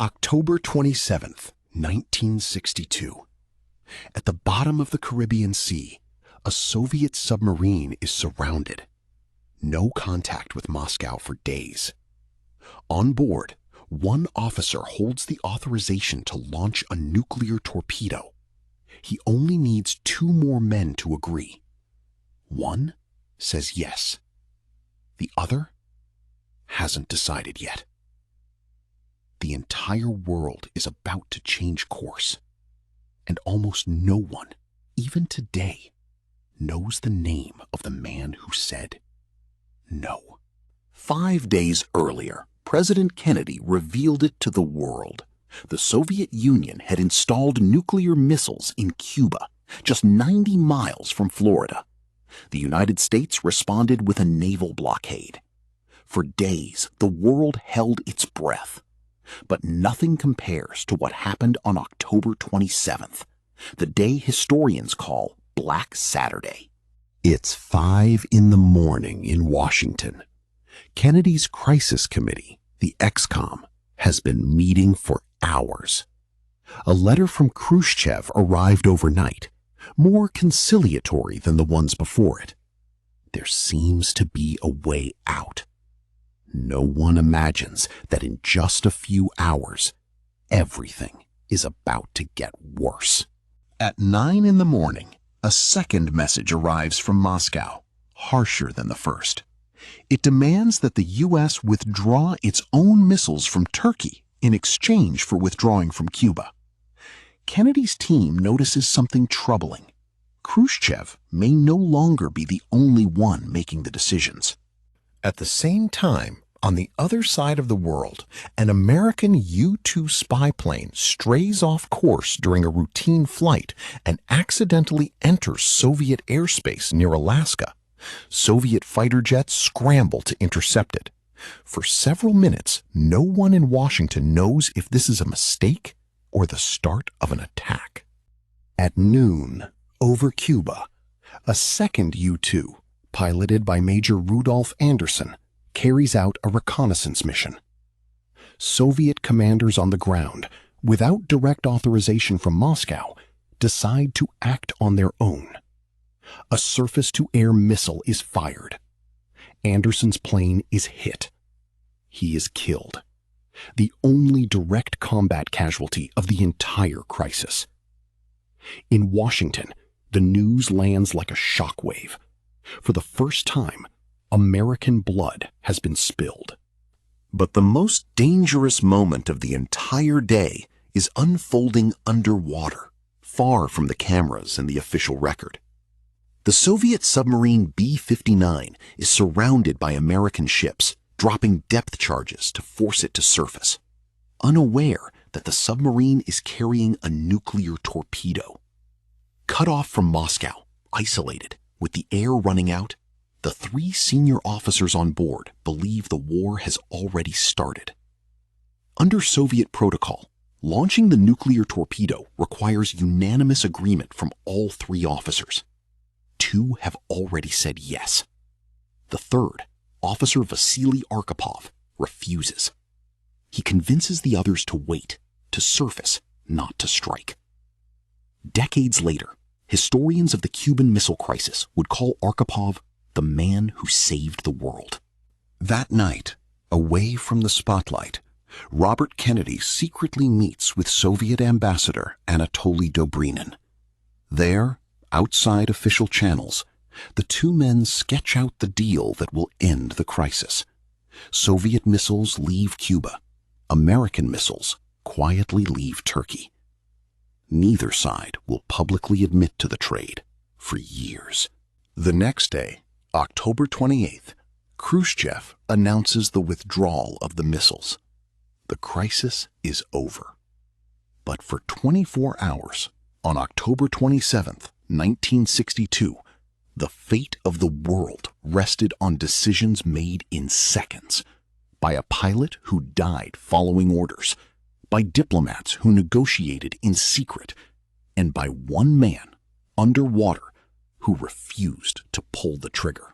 October 27th, 1962. At the bottom of the Caribbean Sea, a Soviet submarine is surrounded. No contact with Moscow for days. On board, one officer holds the authorization to launch a nuclear torpedo. He only needs 2 more men to agree. One says yes. The other hasn't decided yet. The entire world is about to change course, and almost no one, even today, knows the name of the man who said no. 5 days earlier, President Kennedy revealed it to the world. The Soviet Union had installed nuclear missiles in Cuba, just 90 miles from Florida. The United States responded with a naval blockade. For days, the world held its breath. But nothing compares to what happened on October 27th, the day historians call Black Saturday. It's 5 in the morning in Washington. Kennedy's Crisis Committee, the XCOM, has been meeting for hours. A letter from Khrushchev arrived overnight, more conciliatory than the ones before it. There seems to be a way out. No one imagines that in just a few hours, everything is about to get worse. At 9 in the morning, a second message arrives from Moscow, harsher than the first. It demands that the U.S. withdraw its own missiles from Turkey in exchange for withdrawing from Cuba. Kennedy's team notices something troubling. Khrushchev may no longer be the only one making the decisions. At the same time, on the other side of the world, an American U-2 spy plane strays off course during a routine flight and accidentally enters Soviet airspace near Alaska. Soviet fighter jets scramble to intercept it. For several minutes, no one in Washington knows if this is a mistake or the start of an attack. At noon, over Cuba, a second U-2, piloted by Major Rudolf Anderson, carries out a reconnaissance mission. Soviet commanders on the ground, without direct authorization from Moscow, decide to act on their own. A surface-to-air missile is fired. Anderson's plane is hit. He is killed, the only direct combat casualty of the entire crisis. In Washington, the news lands like a shockwave. For the first time, American blood has been spilled. But the most dangerous moment of the entire day is unfolding underwater, far from the cameras and the official record. The Soviet submarine B-59 is surrounded by American ships, dropping depth charges to force it to surface, unaware that the submarine is carrying a nuclear torpedo. Cut off from Moscow, isolated, with the air running out, the 3 senior officers on board believe the war has already started. Under Soviet protocol, launching the nuclear torpedo requires unanimous agreement from all 3 officers. 2 have already said yes. The third, Officer Vasily Arkhipov, refuses. He convinces the others to wait, to surface, not to strike. Decades later, historians of the Cuban Missile Crisis would call Arkhipov the man who saved the world. That night, away from the spotlight, Robert Kennedy secretly meets with Soviet Ambassador Anatoly Dobrynin. There, outside official channels, the 2 men sketch out the deal that will end the crisis. Soviet missiles leave Cuba. American missiles quietly leave Turkey. Neither side will publicly admit to the trade for years. The next day, October 28th, Khrushchev announces the withdrawal of the missiles. The crisis is over. But for 24 hours, on October 27th, 1962, the fate of the world rested on decisions made in seconds by a pilot who died following orders, by diplomats who negotiated in secret, and by one man underwater who refused to pull the trigger.